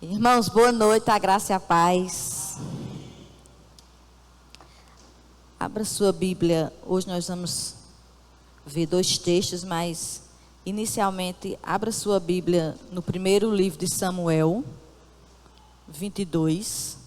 Irmãos, boa noite, a graça e a paz. Abra sua Bíblia. Hoje nós vamos ver dois textos, mas inicialmente abra sua Bíblia no primeiro livro de Samuel, 22.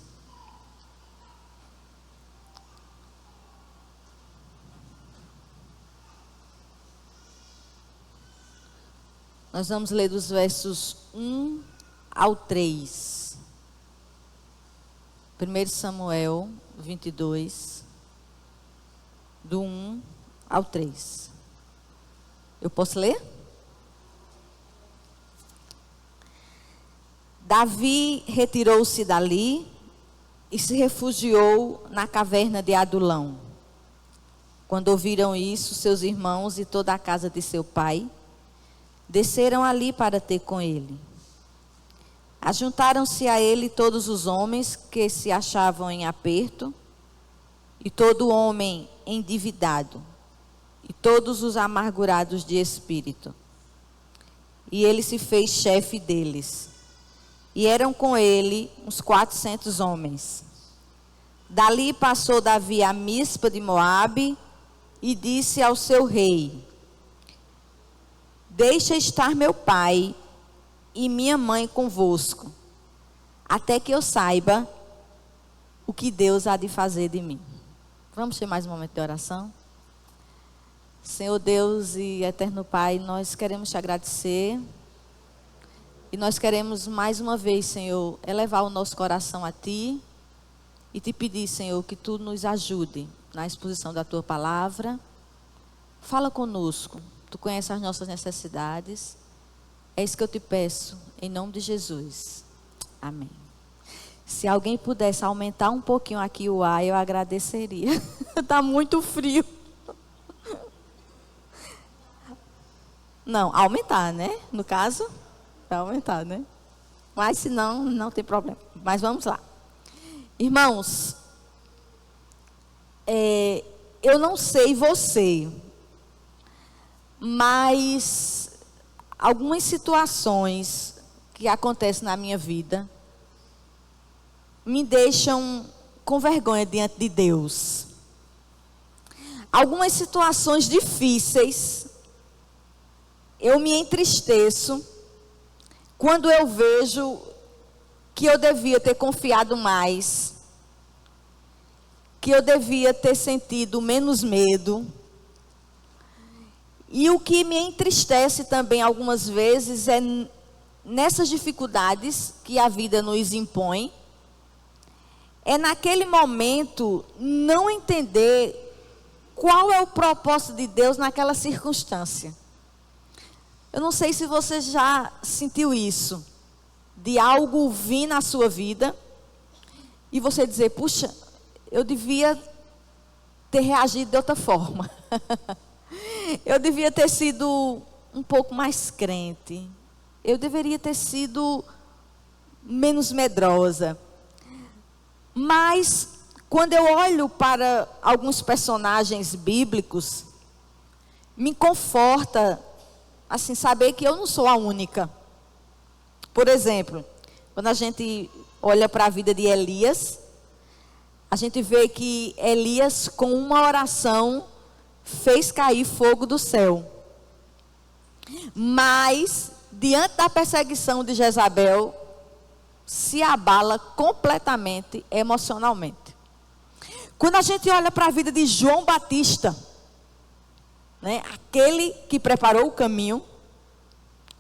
Nós vamos ler dos versos 1 ao 3. 1 Samuel 22, do 1 ao 3. Eu posso ler? Davi retirou-se dali e se refugiou na caverna de Adulão. Quando ouviram isso, seus irmãos e toda a casa de seu pai desceram ali para ter com ele. Ajuntaram-se a ele todos os homens que se achavam em aperto, e todo homem endividado, e todos os amargurados de espírito. E ele se fez chefe deles. E eram com ele uns 400 homens. Dali passou Davi a Mispa de Moabe, e disse ao seu rei: deixa estar meu pai e minha mãe convosco, até que eu saiba o que Deus há de fazer de mim. Vamos ter mais um momento de oração? Senhor Deus e eterno Pai, nós queremos te agradecer. E nós queremos mais uma vez, Senhor, elevar o nosso coração a Ti. E te pedir, Senhor, que Tu nos ajude na exposição da Tua palavra. Fala conosco. Tu conheces as nossas necessidades. É isso que eu te peço, em nome de Jesus. Amém. Se alguém pudesse aumentar um pouquinho aqui o ar, eu agradeceria. Está muito frio. Não, aumentar, né? No caso, vai aumentar, né? Mas se não, não tem problema. Mas vamos lá. Irmãos, eu não sei você, mas algumas situações que acontecem na minha vida me deixam com vergonha diante de Deus. Algumas situações difíceis, eu me entristeço quando eu vejo que eu devia ter confiado mais, que eu devia ter sentido menos medo. E o que me entristece também algumas vezes é nessas dificuldades que a vida nos impõe, é naquele momento não entender qual é o propósito de Deus naquela circunstância. Eu não sei se você já sentiu isso, de algo vir na sua vida e você dizer, puxa, eu devia ter reagido de outra forma. Eu devia ter sido um pouco mais crente. Eu deveria ter sido menos medrosa. Mas, quando eu olho para alguns personagens bíblicos, me conforta, assim, saber que eu não sou a única. Por exemplo, quando a gente olha para a vida de Elias, a gente vê que Elias, com uma oração, fez cair fogo do céu. Mas, diante da perseguição de Jezabel, se abala completamente emocionalmente. Quando a gente olha para a vida de João Batista, né, aquele que preparou o caminho,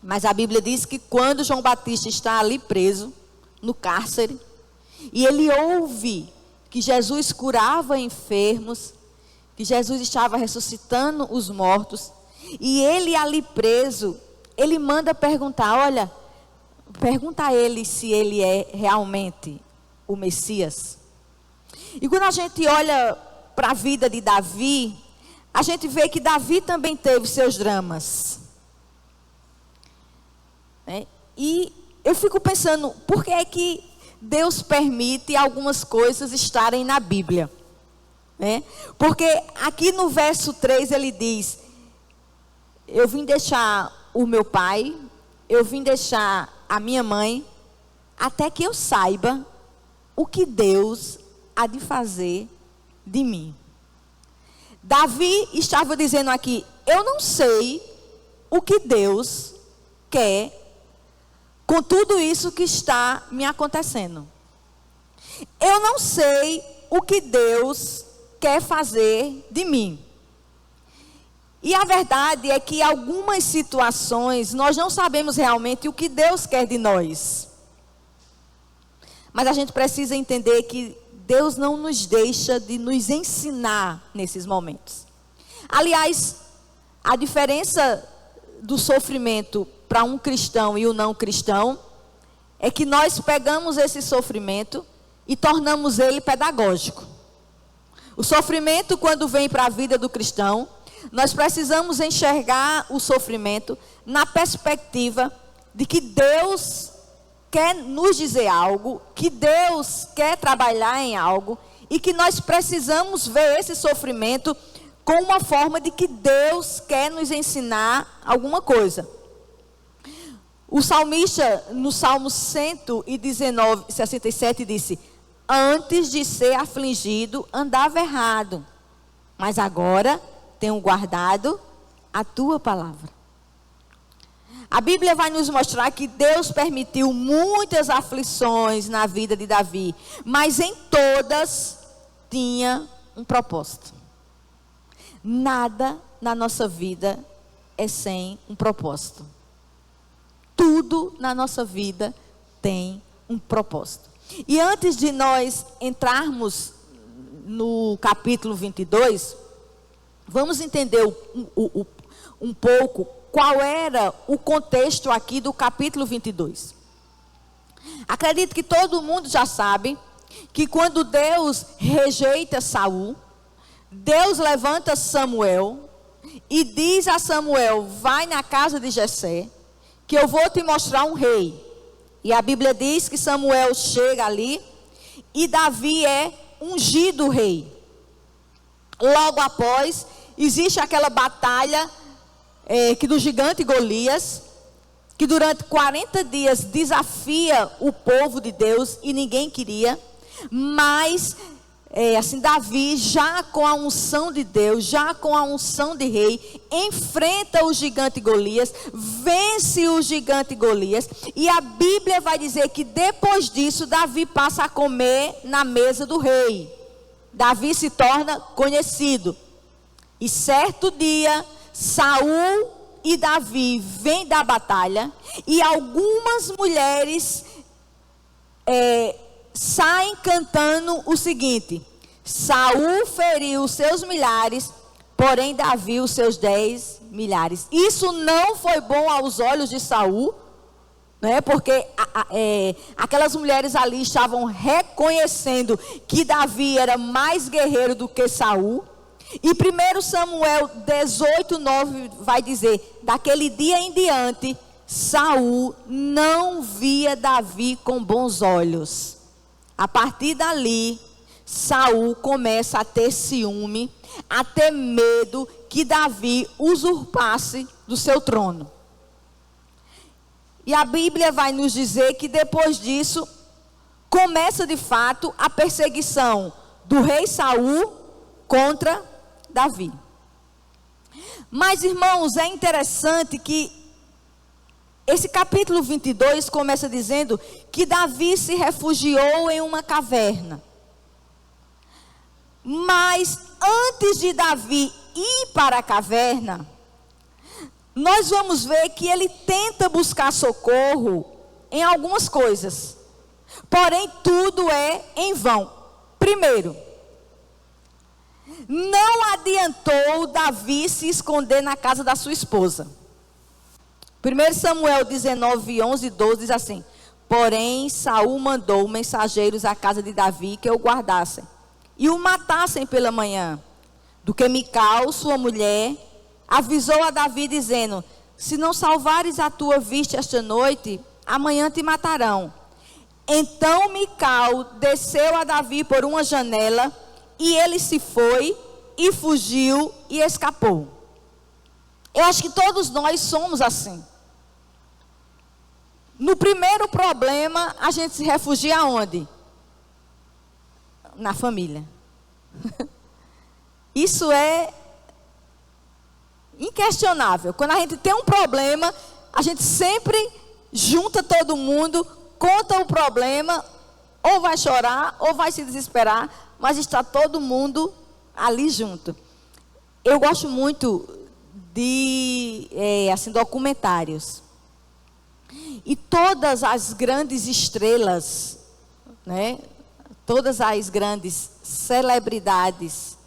mas a Bíblia diz que quando João Batista está ali preso, no cárcere, e ele ouve que Jesus curava enfermos, que Jesus estava ressuscitando os mortos, e ele ali preso, ele manda perguntar, olha, pergunta a ele se ele é realmente o Messias. E quando a gente olha para a vida de Davi, a gente vê que Davi também teve seus dramas. E eu fico pensando, por que é que Deus permite algumas coisas estarem na Bíblia? Porque aqui no verso 3 ele diz, eu vim deixar o meu pai, eu vim deixar a minha mãe, até que eu saiba o que Deus há de fazer de mim. Davi estava dizendo aqui, eu não sei o que Deus quer com tudo isso que está me acontecendo. Eu não sei o que Deus quer fazer de mim. E a verdade é que em algumas situações nós não sabemos realmente o que Deus quer de nós. Mas a gente precisa entender que Deus não nos deixa de nos ensinar nesses momentos. Aliás, a diferença do sofrimento para um cristão e o não cristão é que nós pegamos esse sofrimento e tornamos ele pedagógico. O sofrimento, quando vem para a vida do cristão, nós precisamos enxergar o sofrimento na perspectiva de que Deus quer nos dizer algo, que Deus quer trabalhar em algo e que nós precisamos ver esse sofrimento com uma forma de que Deus quer nos ensinar alguma coisa. O salmista, no Salmo 119, 67, disse: antes de ser afligido, andava errado, mas agora tenho guardado a tua palavra. A Bíblia vai nos mostrar que Deus permitiu muitas aflições na vida de Davi, mas em todas tinha um propósito. Nada na nossa vida é sem um propósito. Tudo na nossa vida tem um propósito. E antes de nós entrarmos no capítulo 22, vamos entender um pouco qual era o contexto aqui do capítulo 22. Acredito que todo mundo já sabe que quando Deus rejeita Saul, Deus levanta Samuel e diz a Samuel: vai na casa de Jessé, que eu vou te mostrar um rei. E a Bíblia diz que Samuel chega ali e Davi é ungido rei. Logo após, existe aquela batalha que do gigante Golias, que durante 40 dias desafia o povo de Deus e ninguém queria, mas assim, Davi, já com a unção de Deus, já com a unção de rei, enfrenta o gigante Golias, vence o gigante Golias, e a Bíblia vai dizer que depois disso, Davi passa a comer na mesa do rei. Davi se torna conhecido. E certo dia, Saul e Davi vêm da batalha, e algumas mulheres saem cantando o seguinte: Saul feriu os seus milhares, porém Davi os seus 10 milhares. Isso não foi bom aos olhos de Saul, né? Porque aquelas mulheres ali estavam reconhecendo que Davi era mais guerreiro do que Saul. E 1 Samuel 18:9 vai dizer: daquele dia em diante, Saul não via Davi com bons olhos. A partir dali, Saul começa a ter ciúme, a ter medo que Davi usurpasse do seu trono. E a Bíblia vai nos dizer que depois disso, começa de fato a perseguição do rei Saul contra Davi. Mas, irmãos, é interessante que esse capítulo 22 começa dizendo que Davi se refugiou em uma caverna. Mas antes de Davi ir para a caverna, nós vamos ver que ele tenta buscar socorro em algumas coisas. Porém, tudo é em vão. Primeiro, não adiantou Davi se esconder na casa da sua esposa. 1 Samuel 19, 11 e 12 diz assim: porém, Saul mandou mensageiros à casa de Davi que o guardassem e o matassem pela manhã. Do que Mical, sua mulher, avisou a Davi dizendo: se não salvares a tua vista esta noite, amanhã te matarão. Então Mical desceu a Davi por uma janela, e ele se foi e fugiu e escapou. Eu acho que todos nós somos assim. No primeiro problema, a gente se refugia aonde? Na família. Isso é inquestionável. Quando a gente tem um problema, a gente sempre junta todo mundo, conta o problema, ou vai chorar, ou vai se desesperar, mas está todo mundo ali junto. Eu gosto muito de assim, documentários. E todas as grandes estrelas, né? Todas as grandes celebridades,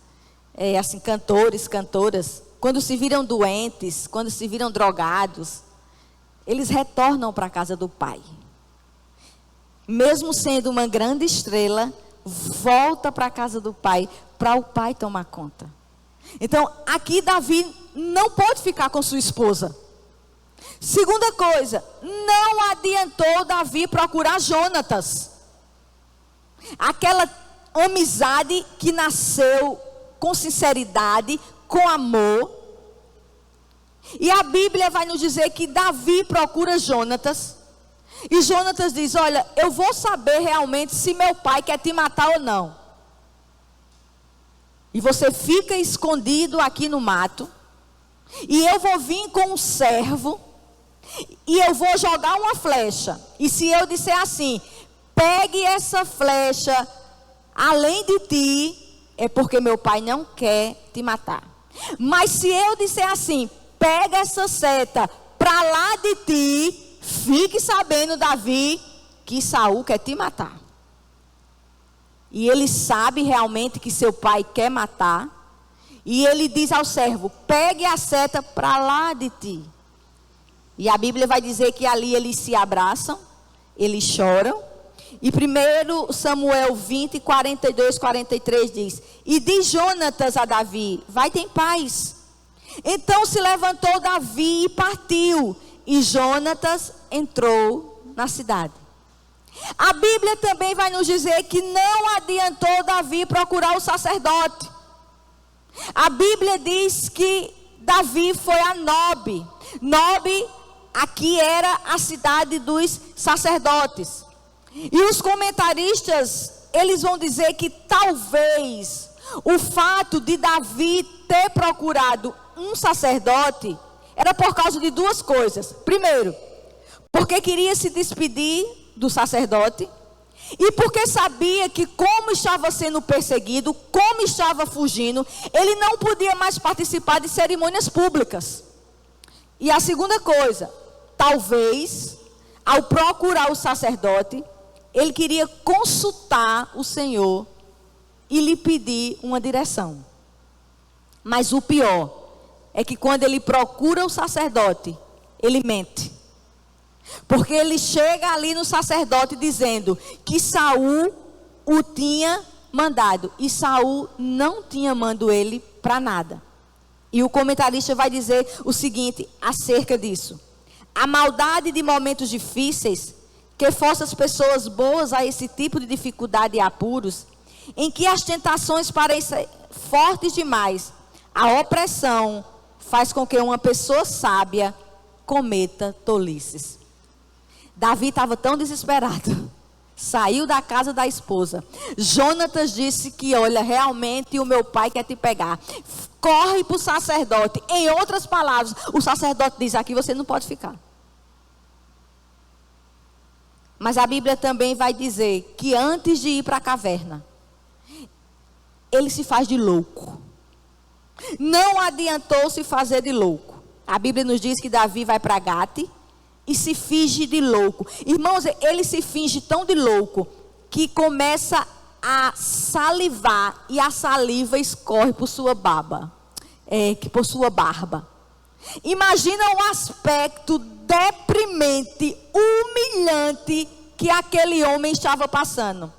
assim, cantores, cantoras, quando se viram doentes, quando se viram drogados, eles retornam para a casa do pai. Mesmo sendo uma grande estrela, volta para a casa do pai, para o pai tomar conta. Então, aqui Davi não pode ficar com sua esposa. Segunda coisa, não adiantou Davi procurar Jonatas. Aquela amizade que nasceu com sinceridade, com amor. E a Bíblia vai nos dizer que Davi procura Jonatas. E Jonatas diz: olha, eu vou saber realmente se meu pai quer te matar ou não. E você fica escondido aqui no mato. E eu vou vir com um servo. E eu vou jogar uma flecha. E se eu disser assim: pegue essa flecha além de ti, é porque meu pai não quer te matar. Mas se eu disser assim: pega essa seta para lá de ti, fique sabendo, Davi, que Saul quer te matar. E ele sabe realmente que seu pai quer matar. E ele diz ao servo: pegue a seta para lá de ti. E a Bíblia vai dizer que ali eles se abraçam, eles choram. E 1 Samuel 20, 42, 43 diz: e diz Jonatas a Davi: vai-te em paz. Então se levantou Davi e partiu. E Jonatas entrou na cidade. A Bíblia também vai nos dizer que não adiantou Davi procurar o sacerdote. A Bíblia diz que Davi foi a Nobe. Nobe aqui era a cidade dos sacerdotes. E os comentaristas, eles vão dizer que talvez o fato de Davi ter procurado um sacerdote era por causa de duas coisas. Primeiro, porque queria se despedir do sacerdote. E porque sabia que, como estava sendo perseguido, como estava fugindo, ele não podia mais participar de cerimônias públicas. E a segunda coisa, talvez, ao procurar o sacerdote, ele queria consultar o Senhor e lhe pedir uma direção. Mas o pior é que quando ele procura o sacerdote, ele mente. Porque ele chega ali no sacerdote dizendo que Saul o tinha mandado. E Saul não tinha mandado ele para nada. E o comentarista vai dizer o seguinte acerca disso: a maldade de momentos difíceis que força as pessoas boas a esse tipo de dificuldade e apuros, em que as tentações parecem fortes demais, a opressão faz com que uma pessoa sábia cometa tolices. Davi estava tão desesperado, saiu da casa da esposa. Jonatas disse que, olha, realmente o meu pai quer te pegar. Corre para o sacerdote. Em outras palavras, o sacerdote diz: aqui você não pode ficar. Mas a Bíblia também vai dizer que antes de ir para a caverna, ele se faz de louco. Não adiantou se fazer de louco. A Bíblia nos diz que Davi vai para Gate e se finge de louco. Irmãos, ele se finge tão de louco que começa a salivar e a saliva escorre por sua barba. Por sua barba. Imagina o aspecto deprimente, humilhante que aquele homem estava passando.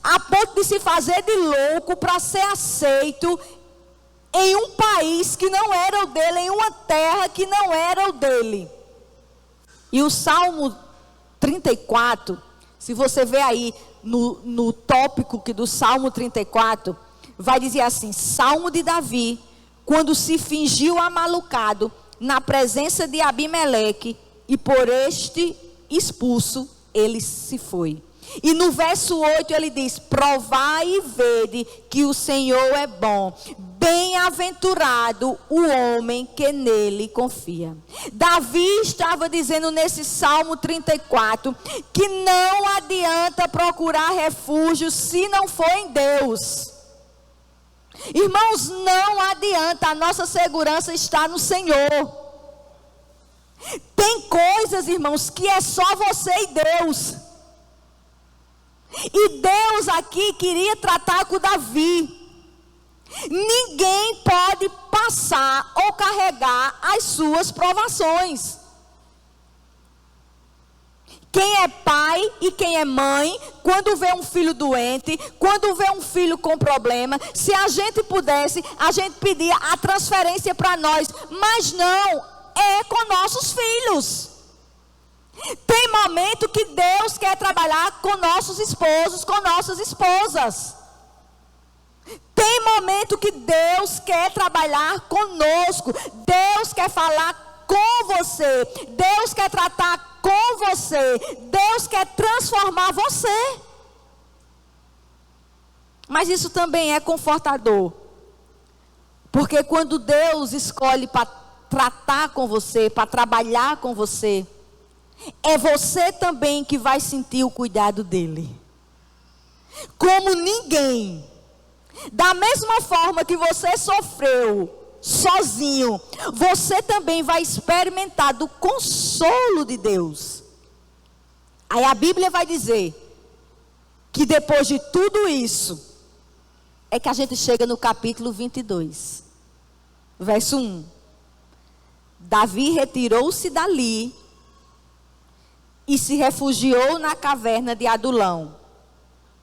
A ponto de se fazer de louco para ser aceito em um país que não era o dele, em uma terra que não era o dele. E o Salmo 34, se você ver aí no tópico do Salmo 34, vai dizer assim: Salmo de Davi, quando se fingiu amalucado na presença de Abimeleque, e por este expulso, ele se foi. E no verso 8 ele diz: provai e vede que o Senhor é bom. Bem-aventurado o homem que nele confia. Davi estava dizendo nesse Salmo 34 que não adianta procurar refúgio se não for em Deus. Irmãos, não adianta, a nossa segurança está no Senhor. Tem coisas, irmãos, que é só você e Deus. E Deus aqui queria tratar com Davi. Ninguém pode passar ou carregar as suas provações. Quem é pai e quem é mãe, quando vê um filho doente, quando vê um filho com problema, se a gente pudesse, a gente pedia a transferência para nós, mas não, é com nossos filhos. Tem momento que Deus quer trabalhar com nossos esposos, com nossas esposas. Tem momento que Deus quer trabalhar conosco. Deus quer falar com você. Deus quer tratar com você. Deus quer transformar você. Mas isso também é confortador. Porque quando Deus escolhe para tratar com você, para trabalhar com você, é você também que vai sentir o cuidado dele. Como ninguém. Da mesma forma que você sofreu sozinho, você também vai experimentar do consolo de Deus. Aí a Bíblia vai dizer que depois de tudo isso, é que a gente chega no capítulo 22, verso 1. Davi retirou-se dali e se refugiou na caverna de Adulão.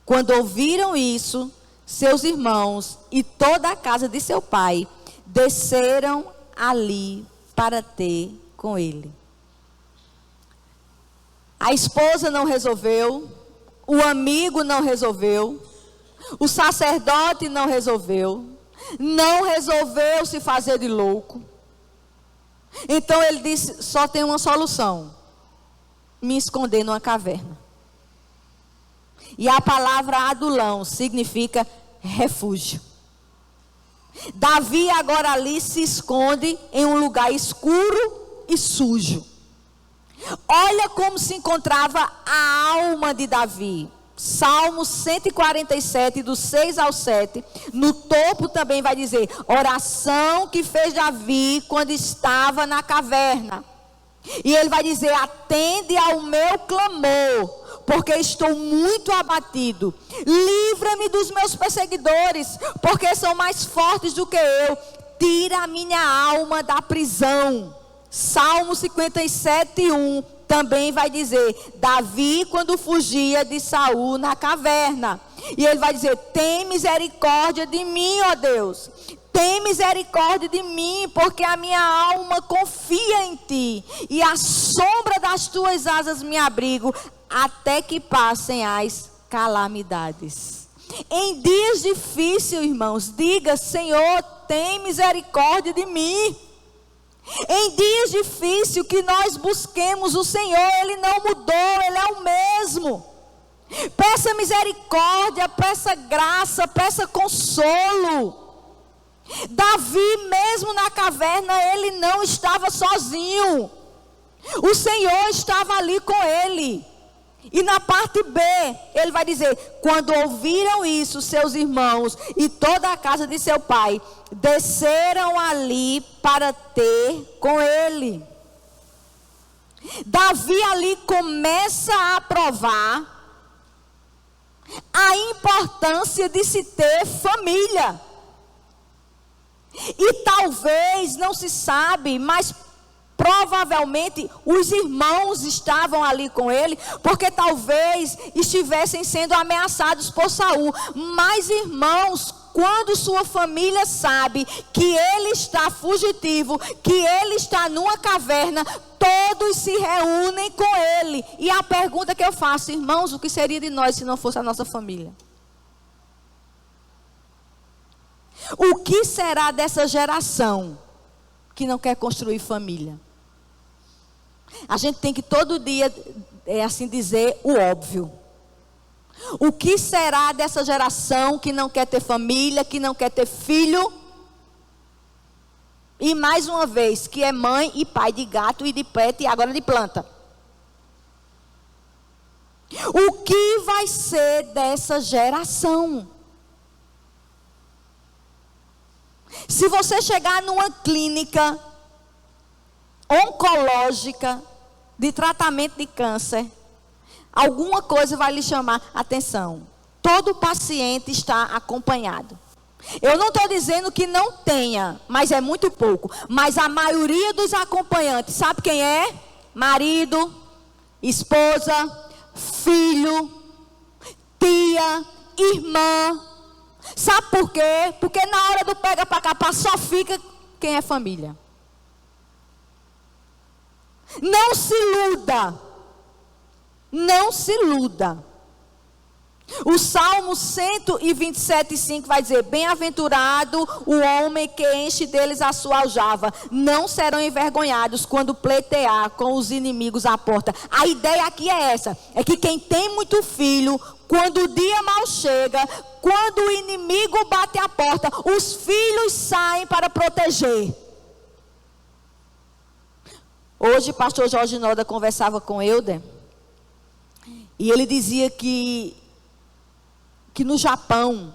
Quando ouviram isso, seus irmãos e toda a casa de seu pai desceram ali para ter com ele. A esposa não resolveu, o amigo não resolveu, o sacerdote não resolveu se fazer de louco. Então ele disse: só tem uma solução: me esconder numa caverna. E a palavra Adulão significa refúgio. Davi agora ali se esconde em um lugar escuro e sujo. Olha como se encontrava a alma de Davi. Salmo 147, do 6 ao 7. No topo também vai dizer: oração que fez Davi quando estava na caverna. E ele vai dizer: atende ao meu clamor, porque estou muito abatido. Livra-me dos meus perseguidores, porque são mais fortes do que eu. Tira a minha alma da prisão. Salmo 57, 1 também vai dizer: Davi quando fugia de Saul na caverna. E ele vai dizer: tem misericórdia de mim, ó Deus. Tem misericórdia de mim, porque a minha alma confia em ti. E à sombra das tuas asas me abrigo, até que passem as calamidades. Em dias difíceis, irmãos, diga: Senhor, tem misericórdia de mim. Em dias difíceis que nós busquemos o Senhor, Ele não mudou, Ele é o mesmo. Peça misericórdia, peça graça, peça consolo. Davi, mesmo na caverna, ele não estava sozinho. O Senhor estava ali com ele. E na parte B, ele vai dizer: quando ouviram isso, seus irmãos e toda a casa de seu pai desceram ali para ter com ele. Davi ali começa a provar a importância de se ter família. E talvez, não se sabe, mas provavelmente os irmãos estavam ali com ele, porque talvez estivessem sendo ameaçados por Saul. Mas, irmãos, quando sua família sabe que ele está fugitivo, que ele está numa caverna, todos se reúnem com ele. E a pergunta que eu faço: irmãos, o que seria de nós se não fosse a nossa família? O que será dessa geração que não quer construir família? A gente tem que todo dia é assim dizer, o óbvio. O que será dessa geração que não quer ter família, que não quer ter filho? E mais uma vez, que é mãe e pai de gato e de pet e agora de planta. O que vai ser dessa geração? Se você chegar numa clínica oncológica de tratamento de câncer, alguma coisa vai lhe chamar a atenção. Todo paciente está acompanhado. Eu não estou dizendo que não tenha, mas é muito pouco. Mas a maioria dos acompanhantes, sabe quem é? Marido, esposa, filho, tia, irmã. Sabe por quê? Porque na hora do pega pra capar só fica quem é família. Não se iluda. Não se iluda. O Salmo 127:5 vai dizer: bem-aventurado o homem que enche deles a sua aljava, não serão envergonhados quando pleitear com os inimigos à porta. A ideia aqui é essa, é que quem tem muito filho, quando o dia mal chega, quando o inimigo bate a porta, os filhos saem para proteger. Hoje o pastor Jorge Noda conversava com Euder, e ele dizia que no Japão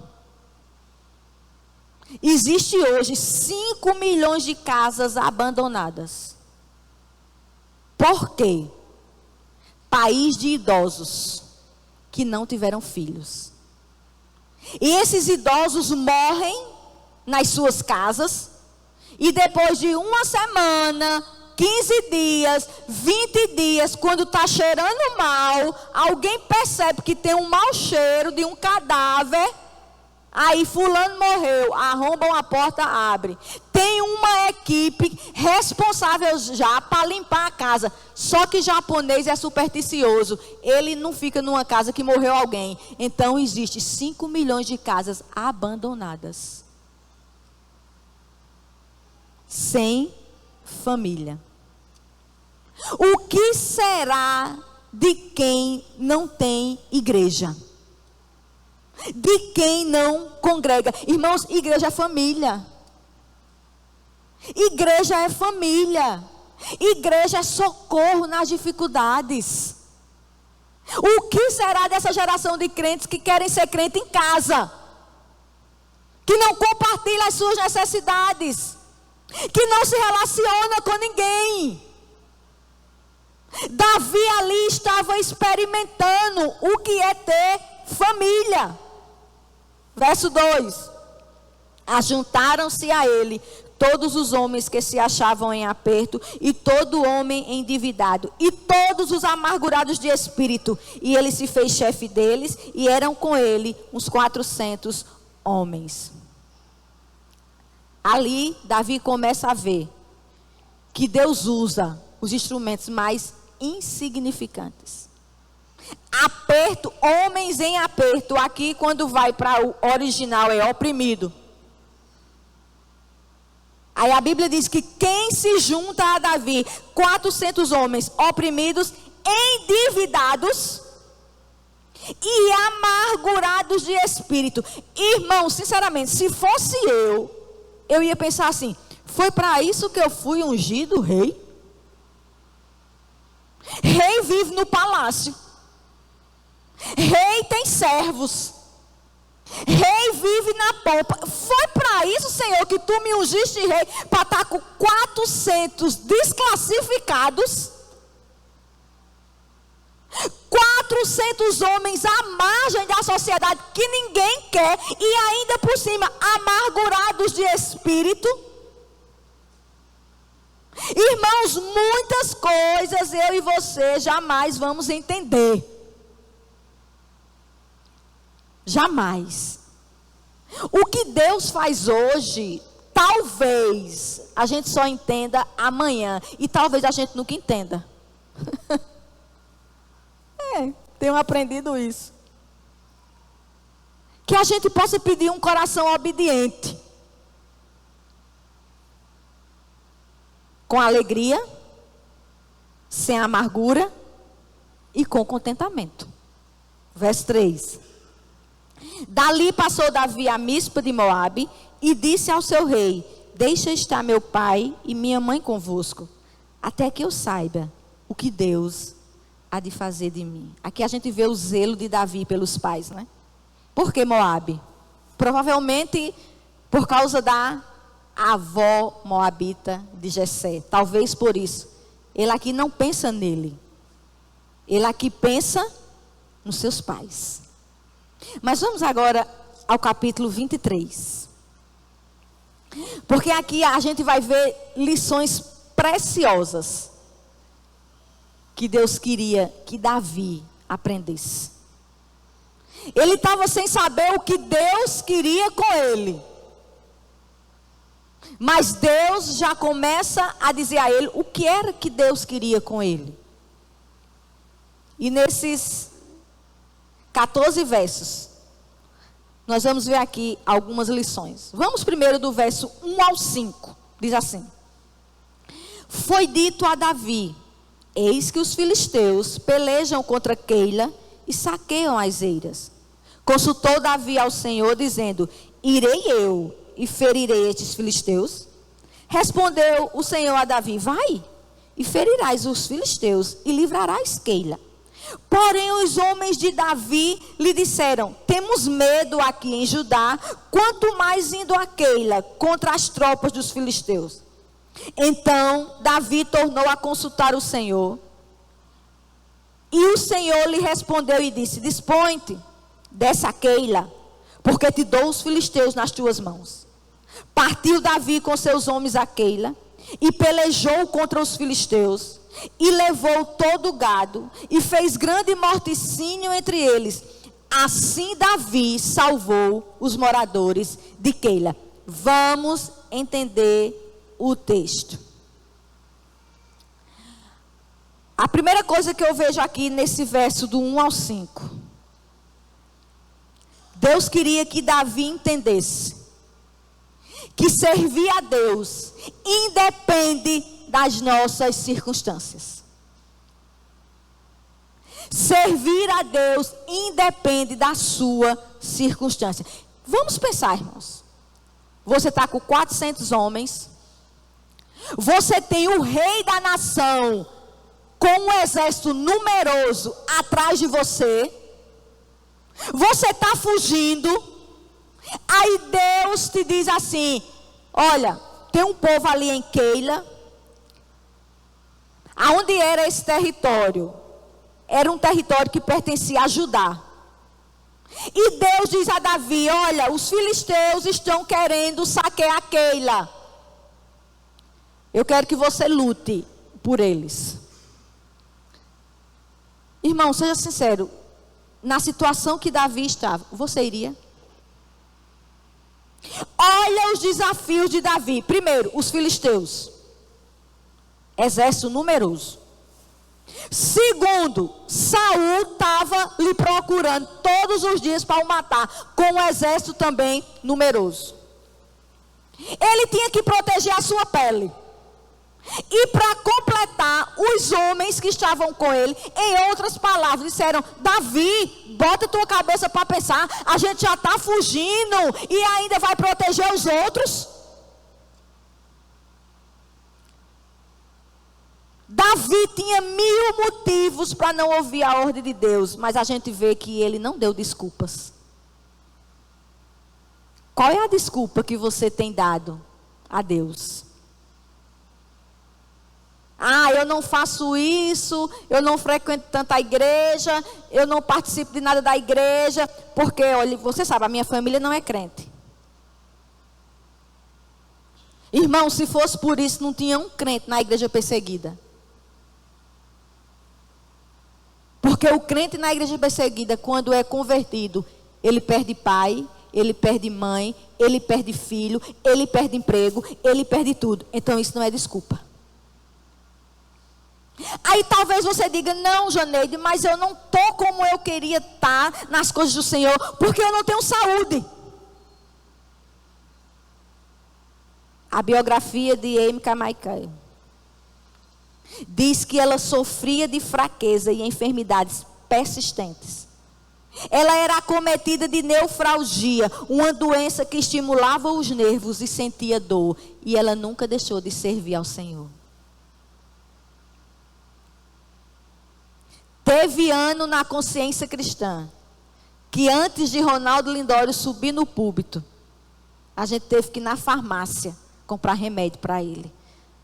existe hoje 5 milhões de casas abandonadas. Por quê? País de idosos que não tiveram filhos. E esses idosos morrem nas suas casas e depois de uma semana, 15 dias, 20 dias, quando está cheirando mal, alguém percebe que tem um mau cheiro de um cadáver, aí fulano morreu, arrombam a porta, abre. Tem uma equipe responsável já para limpar a casa. Só que japonês é supersticioso, ele não fica numa casa que morreu alguém. Então existe 5 milhões de casas abandonadas, sem família. O que será de quem não tem igreja? De quem não congrega? Irmãos, igreja é família. Igreja é família. Igreja é socorro nas dificuldades. O que será dessa geração de crentes que querem ser crente em casa? Que não compartilha as suas necessidades? Que não se relaciona com ninguém? Davi ali estava experimentando o que é ter família. Verso 2: ajuntaram-se a ele todos os homens que se achavam em aperto, e todo homem endividado, e todos os amargurados de espírito, e ele se fez chefe deles, e eram com ele uns 400 homens. Ali Davi começa a ver que Deus usa os instrumentos mais insignificantes. Aperto, homens em aperto. Aqui quando vai para o original é oprimido. Aí a Bíblia diz que quem se junta a Davi, 400 homens oprimidos, endividados e amargurados de espírito. Irmão, sinceramente, se fosse eu ia pensar assim: foi para isso que eu fui ungido rei? Rei vive no palácio. Rei tem servos. Rei vive na pompa. Foi para isso, Senhor, que tu me ungiste rei, para estar com 400 desclassificados, 400 homens à margem da sociedade que ninguém quer, e ainda por cima amargurados de espírito. Irmãos, muitas coisas eu e você jamais vamos entender. Jamais. O que Deus faz hoje, talvez a gente só entenda amanhã, e talvez a gente nunca entenda. Tenho aprendido isso. Que a gente possa pedir um coração obediente, com alegria, sem amargura, e com contentamento. Verso 3. Dali passou Davi a Mispa de Moabe e disse ao seu rei: deixa estar meu pai e minha mãe convosco, até que eu saiba o que Deus há de fazer de mim. Aqui a gente vê o zelo de Davi pelos pais, né? Por que Moabe? Provavelmente por causa da avó moabita de Jessé. Talvez por isso. Ele aqui não pensa nele. Ele aqui pensa nos seus pais. Mas vamos agora ao capítulo 23. Porque aqui a gente vai ver lições preciosas que Deus queria que Davi aprendesse. Ele estava sem saber o que Deus queria com ele. Mas Deus já começa a dizer a ele o que era que Deus queria com ele. E nesses 14 versos, nós vamos ver aqui algumas lições. Vamos primeiro do verso 1 ao 5. Diz assim: foi dito a Davi: eis que os filisteus pelejam contra Keila e saqueiam as eiras. Consultou Davi ao Senhor, dizendo: irei eu e ferirei estes filisteus? Respondeu o Senhor a Davi: vai e ferirás os filisteus e livrarás Keila. Porém os homens de Davi lhe disseram: temos medo aqui em Judá, quanto mais indo a Keila contra as tropas dos filisteus. Então Davi tornou a consultar o Senhor. E o Senhor lhe respondeu e disse: dispõe-te, desce a Keila, porque te dou os filisteus nas tuas mãos. Partiu Davi com seus homens a Keila e pelejou contra os filisteus. E levou todo o gado e fez grande morticínio entre eles. Assim Davi salvou os moradores de Keila. Vamos entender o texto. A primeira coisa que eu vejo aqui nesse verso do 1 ao 5. Deus queria que Davi entendesse que servir a Deus independe das nossas circunstâncias. Servir a Deus independe da sua circunstância. Vamos pensar, irmãos. Você está com 400 homens. Você tem o rei da nação com um exército numeroso atrás de você. Você está fugindo. Aí Deus te diz assim: olha, tem um povo ali em Keila. Aonde era esse território? Era um território que pertencia a Judá. E Deus diz a Davi: olha, os filisteus estão querendo saquear Keila. Eu quero que você lute por eles. Irmão, seja sincero. Na situação que Davi estava, você iria? Olha os desafios de Davi. Primeiro, os filisteus. Exército numeroso. Segundo, Saul estava lhe procurando todos os dias para o matar, com um exército também numeroso. Ele tinha que proteger a sua pele. E para completar, os homens que estavam com ele, em outras palavras, disseram: Davi, bota tua cabeça para pensar, a gente já está fugindo e ainda vai proteger os outros. Davi tinha 1000 motivos para não ouvir a ordem de Deus, mas a gente vê que ele não deu desculpas. Qual é a desculpa que você tem dado a Deus? Eu não faço isso, eu não frequento tanta igreja, eu não participo de nada da igreja, porque, olha, você sabe, a minha família não é crente. Irmão, se fosse por isso, não tinha um crente na igreja perseguida. Porque o crente na igreja perseguida, quando é convertido, ele perde pai, ele perde mãe, ele perde filho, ele perde emprego, ele perde tudo. Então isso não é desculpa. Aí talvez você diga: não, Janeide, mas eu não estou como eu queria estar nas coisas do Senhor, porque eu não tenho saúde. A biografia de Amy Carmichael. diz que ela sofria de fraqueza e enfermidades persistentes. Ela era acometida de nefralgia, uma doença que estimulava os nervos e sentia dor. E ela nunca deixou de servir ao Senhor. Teve ano na consciência cristã que antes de Ronaldo Lindório subir no púlpito, a gente teve que ir na farmácia comprar remédio para ele.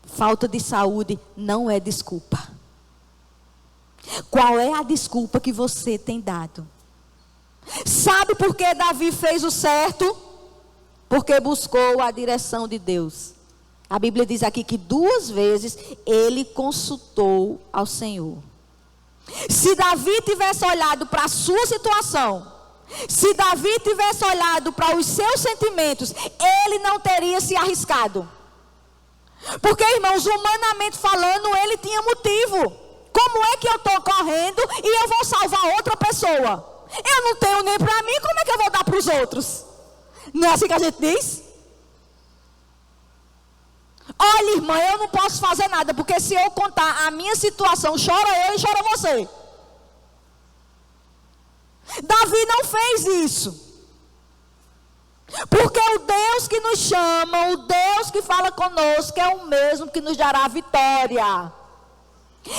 Falta de saúde não é desculpa. Qual é a desculpa que você tem dado? Sabe por que Davi fez o certo? Porque buscou a direção de Deus. A Bíblia diz aqui que 2 vezes ele consultou ao Senhor. Se Davi tivesse olhado para a sua situação, se Davi tivesse olhado para os seus sentimentos, ele não teria se arriscado. Porque, irmãos, humanamente falando, ele tinha motivo. Como é que eu estou correndo e eu vou salvar outra pessoa? Eu não tenho nem para mim, como é que eu vou dar para os outros? Não é assim que a gente diz? Olha, irmã, eu não posso fazer nada, porque se eu contar a minha situação, chora eu e chora você. Davi não fez isso. Porque o Deus que nos chama, o Deus que fala conosco, é o mesmo que nos dará vitória.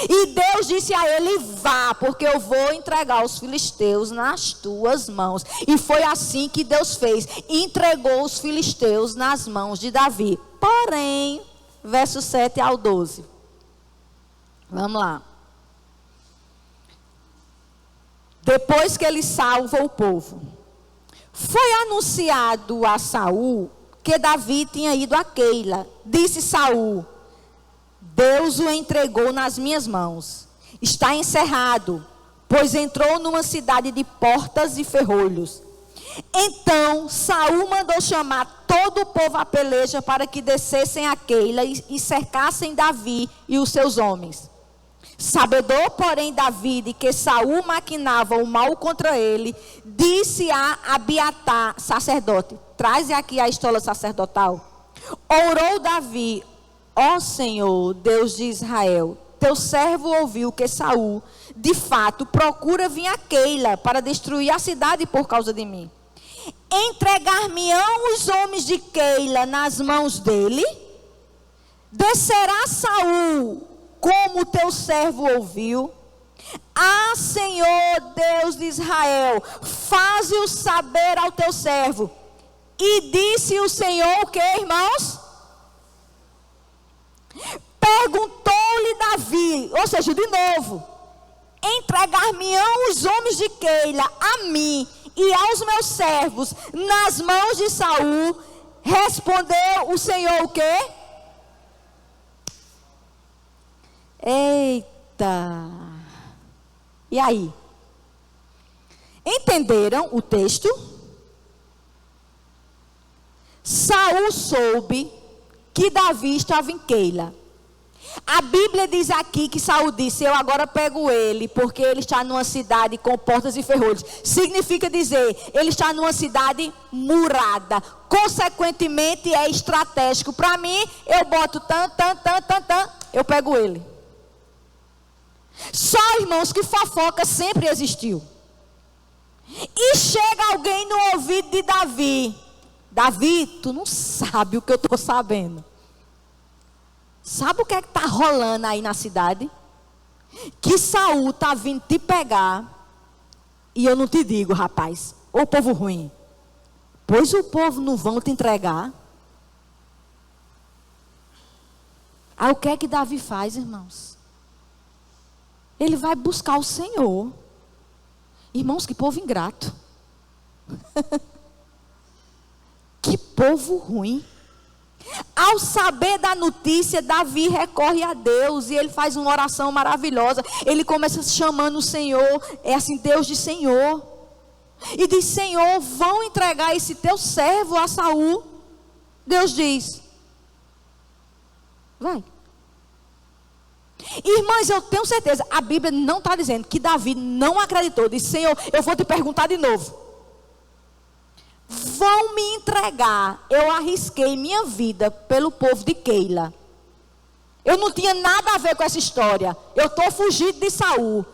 E Deus disse a ele: vá, porque eu vou entregar os filisteus nas tuas mãos. E foi assim que Deus fez, entregou os filisteus nas mãos de Davi. Porém, versos 7 ao 12. Vamos lá. Depois que ele salva o povo, foi anunciado a Saul que Davi tinha ido a Keila. Disse Saul: Deus o entregou nas minhas mãos. Está encerrado, pois entrou numa cidade de portas e ferrolhos. Então Saul mandou chamar todo o povo à peleja para que descessem a Keila e cercassem Davi e os seus homens. Sabedor, porém, Davi de que Saul maquinava o mal contra ele, disse a Abiatar, sacerdote: traze aqui a estola sacerdotal. Orou Davi: ó Senhor, Deus de Israel, teu servo ouviu que Saul, de fato, procura vir a Keila para destruir a cidade por causa de mim. Entregar-me-ão os homens de Keila nas mãos dele? Descerá Saul, como teu servo ouviu? Ah, Senhor, Deus de Israel, faze-o saber ao teu servo. E disse o Senhor o que, irmãos? Perguntou-lhe Davi, ou seja, de novo: entregar-me-ão os homens de Keila a mim e aos meus servos nas mãos de Saul? Respondeu o Senhor o quê? Eita! E aí? Entenderam o texto? Saul soube que Davi estava em Keila. A Bíblia diz aqui que Saul disse: eu agora pego ele, porque ele está numa cidade com portas e ferrolhos. Significa dizer, ele está numa cidade murada. Consequentemente, é estratégico. Para mim, eu boto eu pego ele. Só, irmãos, que fofoca sempre existiu. E chega alguém no ouvido de Davi: Davi, tu não sabe o que eu estou sabendo. Sabe o que é que está rolando aí na cidade? Que Saul está vindo te pegar. E eu não te digo, rapaz, ô povo ruim, pois o povo não vão te entregar. Aí o que é que Davi faz, irmãos? Ele vai buscar o Senhor. Irmãos, que povo ingrato. Que povo ruim. Ao saber da notícia, Davi recorre a Deus e ele faz uma oração maravilhosa. Ele começa chamando o Senhor, é assim, Deus de Senhor. E diz: Senhor, vão entregar esse teu servo a Saul? Deus diz: vai. Irmãs, eu tenho certeza, a Bíblia não está dizendo que Davi não acreditou. Disse: Senhor, eu vou te perguntar de novo. Vão me entregar. Eu arrisquei minha vida pelo povo de Keila. Eu não tinha nada a ver com essa história. Eu estou fugindo de Saul.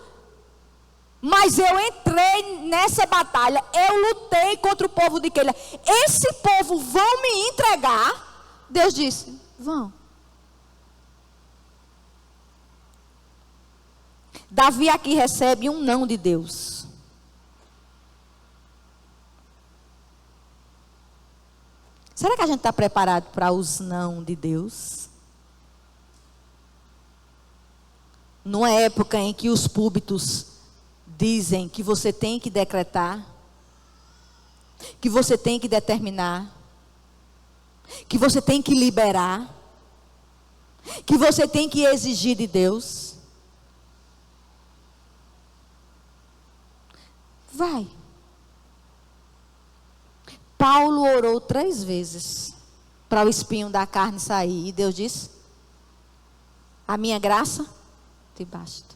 Mas eu entrei nessa batalha. Eu lutei contra o povo de Keila. Esse povo vão me entregar. Deus disse, vão. Davi aqui recebe um não de Deus. Será que a gente está preparado para os não de Deus? Numa época em que os púlpitos dizem que você tem que decretar, que você tem que determinar, que você tem que liberar, que você tem que exigir de Deus. Vai. Paulo orou 3 vezes para o espinho da carne sair. E Deus disse, a minha graça te basta.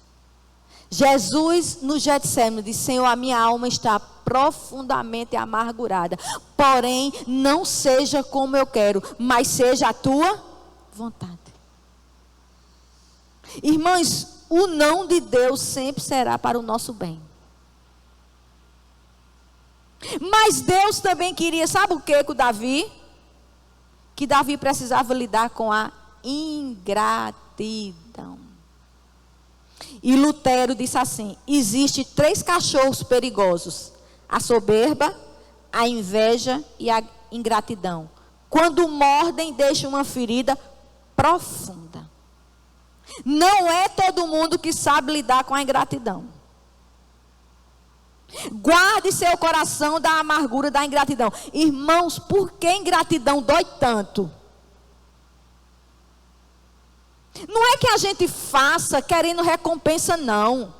Jesus no Getsêmani disse, Senhor, a minha alma está profundamente amargurada. Porém, não seja como eu quero, mas seja a tua vontade. Irmãos, o não de Deus sempre será para o nosso bem. Mas Deus também queria, sabe o que com Davi? Que Davi precisava lidar com a ingratidão. E Lutero disse assim, existe 3 cachorros perigosos: a soberba, a inveja e a ingratidão. Quando mordem, deixam uma ferida profunda. Não é todo mundo que sabe lidar com a ingratidão. Guarde seu coração da amargura da ingratidão. Irmãos, por que ingratidão dói tanto? Não é que a gente faça querendo recompensa, não.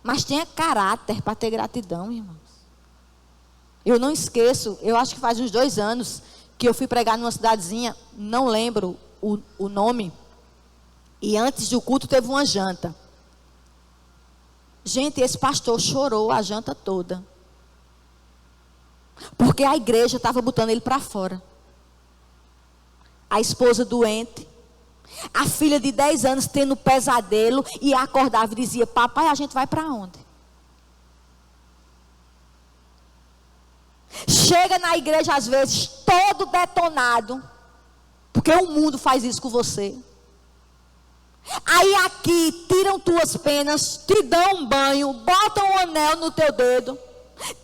Mas tenha caráter para ter gratidão, irmãos. Eu não esqueço, eu acho que faz uns 2 anos que eu fui pregar numa cidadezinha, não lembro o nome. E antes do culto teve uma janta. Gente, esse pastor chorou a janta toda. Porque a igreja estava botando ele para fora. A esposa doente. A filha de 10 anos tendo pesadelo. E acordava e dizia, papai, a gente vai para onde? Chega na igreja às vezes todo detonado. Porque o mundo faz isso com você. Aí aqui tiram tuas penas, te dão um banho, botam um anel no teu dedo,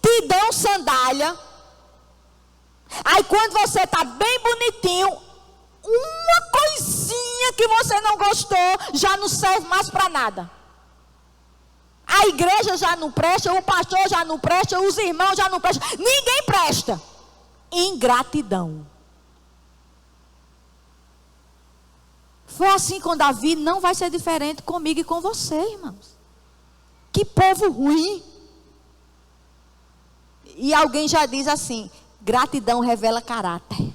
te dão sandália. Aí quando você está bem bonitinho, uma coisinha que você não gostou já não serve mais para nada. A igreja já não presta, o pastor já não presta, os irmãos já não prestam, ninguém presta. Ingratidão. Foi assim com Davi, não vai ser diferente comigo e com você, irmãos. Que povo ruim. E alguém já diz assim, gratidão revela caráter.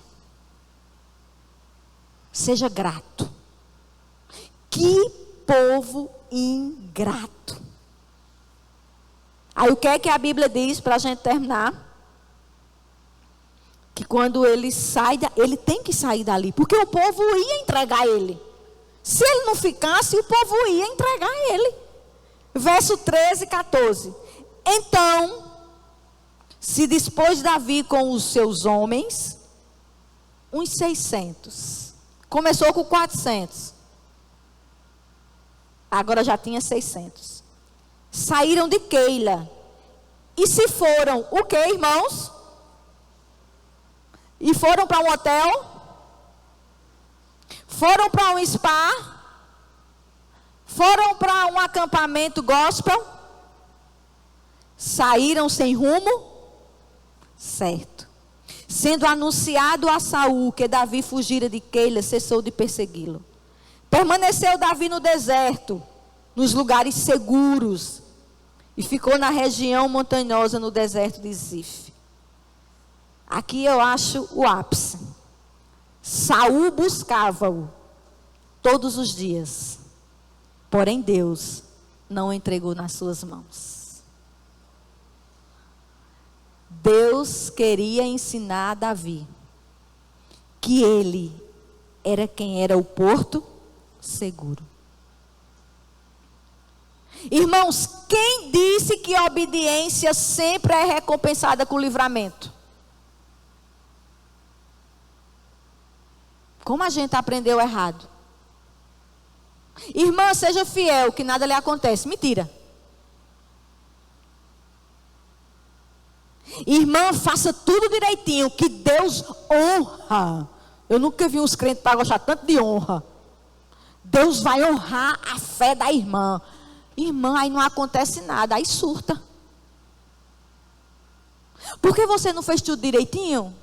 Seja grato. Que povo ingrato. Aí o que é que a Bíblia diz para a gente terminar? Que quando ele sai, ele tem que sair dali, porque o povo ia entregar ele. Se ele não ficasse, o povo ia entregar ele. Verso 13 e 14. Então, se dispôs Davi com os seus homens, uns 600. Começou com 400. Agora já tinha 600. Saíram de Keila. E se foram, o que, irmãos? E foram para um hotel? Foram para um spa? Foram para um acampamento gospel? Saíram sem rumo? Certo. Sendo anunciado a Saul que Davi fugira de Keila, cessou de persegui-lo. Permaneceu Davi no deserto, nos lugares seguros, e ficou na região montanhosa no deserto de Zif. Aqui eu acho o ápice. Saul buscava-o todos os dias, porém Deus não o entregou nas suas mãos. Deus queria ensinar a Davi que ele era quem era o porto seguro. Irmãos, quem disse que a obediência sempre é recompensada com livramento? Como a gente aprendeu errado? Irmã, seja fiel, que nada lhe acontece. Mentira. Irmã, faça tudo direitinho, que Deus honra. Eu nunca vi uns crentes para gostar tanto de honra. Deus vai honrar a fé da irmã. Irmã, aí não acontece nada, aí surta. Por que você não fez tudo direitinho?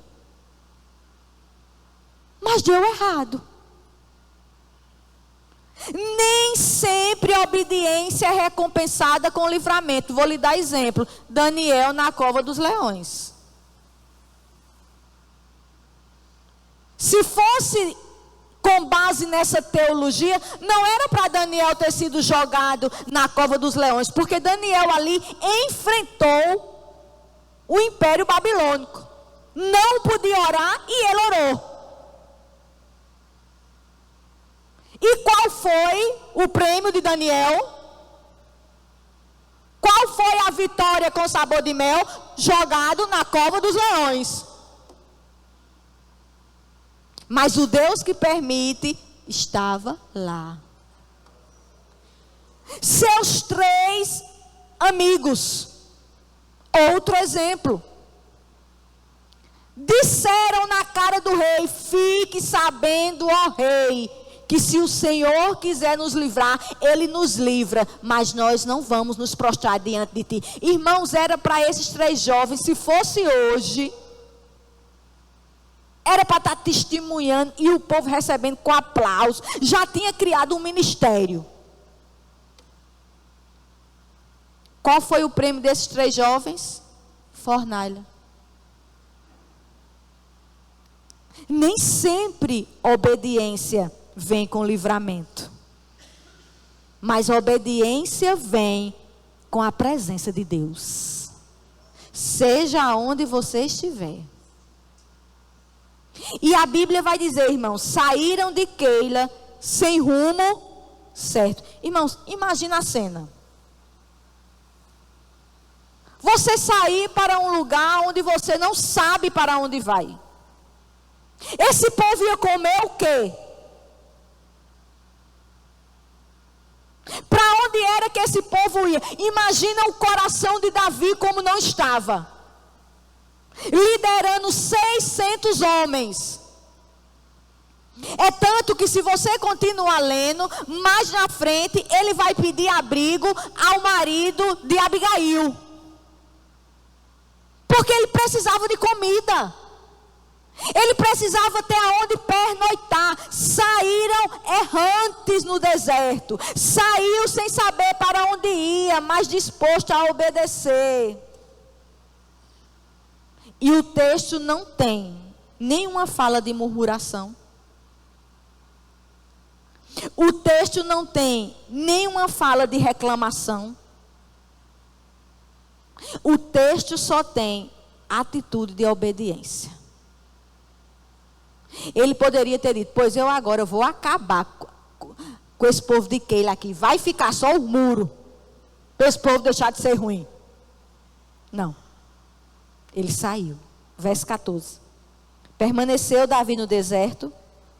Mas deu errado. Nem sempre a obediência é recompensada com livramento. Vou lhe dar exemplo. Daniel na cova dos leões. Se fosse com base nessa teologia, não era para Daniel ter sido jogado na cova dos leões, porque Daniel ali enfrentou o império babilônico. Não podia orar e ele orou. E qual foi o prêmio de Daniel? Qual foi a vitória com sabor de mel? Jogado na cova dos leões. Mas o Deus que permite estava lá. Seus 3 amigos. Outro exemplo. Disseram na cara do rei: fique sabendo, ó rei, que se o Senhor quiser nos livrar, Ele nos livra, mas nós não vamos nos prostrar diante de ti. Irmãos, era para esses 3 jovens, se fosse hoje, era para estar testemunhando e o povo recebendo com aplauso. Já tinha criado um ministério. Qual foi o prêmio desses 3 jovens? Fornalha. Nem sempre obediência vem com livramento, mas a obediência vem com a presença de Deus, seja onde você estiver. E a Bíblia vai dizer, irmãos, saíram de Keila sem rumo certo. Irmãos, imagina a cena. Você sair para um lugar onde você não sabe para onde vai. Esse povo ia comer o quê? Para onde era que esse povo ia? Imagina o coração de Davi como não estava. Liderando 600 homens. É tanto que se você continuar lendo, mais na frente, ele vai pedir abrigo ao marido de Abigail. Porque ele precisava de comida. Ele precisava ter aonde pernoitar. Saíram errantes no deserto. Saiu sem saber para onde ia, mas disposto a obedecer. E o texto não tem nenhuma fala de murmuração. O texto não tem nenhuma fala de reclamação. O texto só tem atitude de obediência. Ele poderia ter dito: pois eu agora vou acabar com esse povo de Keila aqui. Vai ficar só o muro, para esse povo deixar de ser ruim. Não. Ele saiu. Verso 14. Permaneceu Davi no deserto,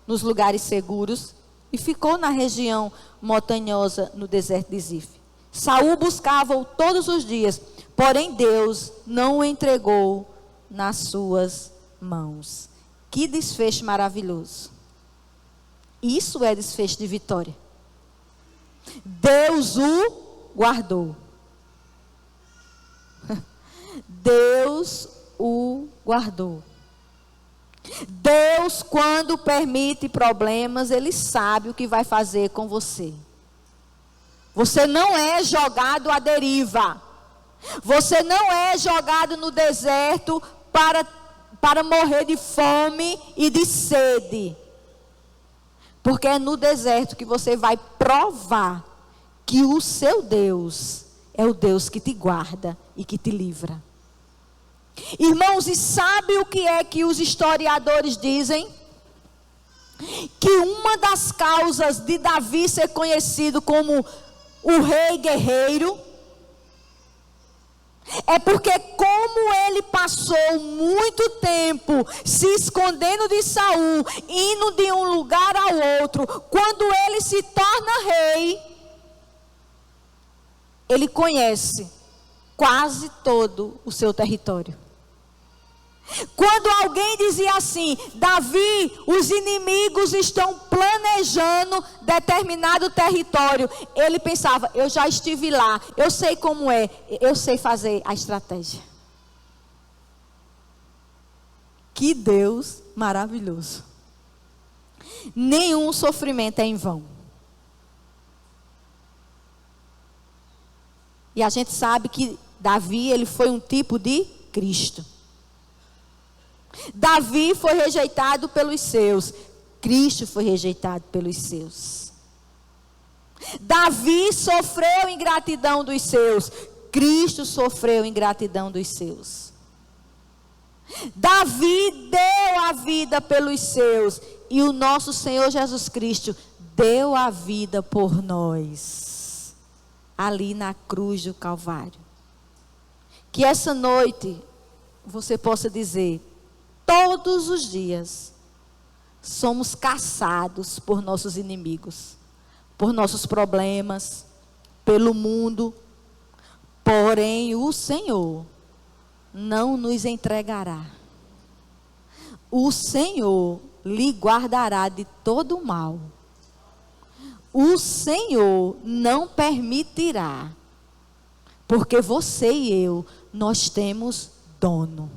nos lugares seguros, e ficou na região montanhosa, no deserto de Zif. Saul buscava-o todos os dias, porém Deus não o entregou nas suas mãos. Que desfecho maravilhoso. Isso é desfecho de vitória. Deus o guardou. Deus o guardou. Deus, quando permite problemas, Ele sabe o que vai fazer com você. Você não é jogado à deriva. Você não é jogado no deserto para morrer de fome e de sede. Porque é no deserto que você vai provar que o seu Deus é o Deus que te guarda e que te livra. Irmãos, e sabe o que é que os historiadores dizem? Que uma uma das causas de Davi ser conhecido como o rei guerreiro é porque, como ele passou muito tempo se escondendo de Saul, indo de um lugar ao outro, quando ele se torna rei, ele conhece quase todo o seu território. Quando alguém dizia assim: Davi, os inimigos estão planejando determinado território, ele pensava: eu já estive lá, eu sei como é, eu sei fazer a estratégia. Que Deus maravilhoso. Nenhum sofrimento é em vão. E a gente sabe que Davi, ele foi um tipo de Cristo. Davi foi rejeitado pelos seus. Cristo foi rejeitado pelos seus. Davi sofreu ingratidão dos seus. Cristo sofreu ingratidão dos seus. Davi deu a vida pelos seus. E o nosso Senhor Jesus Cristo deu a vida por nós. Ali na cruz do Calvário. Que essa noite você possa dizer: todos os dias somos caçados por nossos inimigos, por nossos problemas, pelo mundo. Porém, o Senhor não nos entregará. O Senhor lhe guardará de todo o mal. O Senhor não permitirá, porque você e eu, nós temos dono.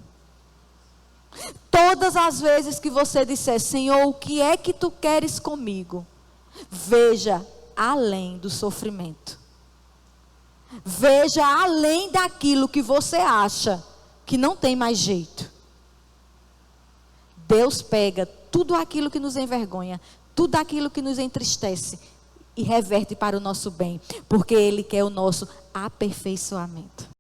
Todas as vezes que você disser: Senhor, o que é que tu queres comigo? Veja além do sofrimento. Veja além daquilo que você acha que não tem mais jeito. Deus pega tudo aquilo que nos envergonha, tudo aquilo que nos entristece e reverte para o nosso bem, porque Ele quer o nosso aperfeiçoamento.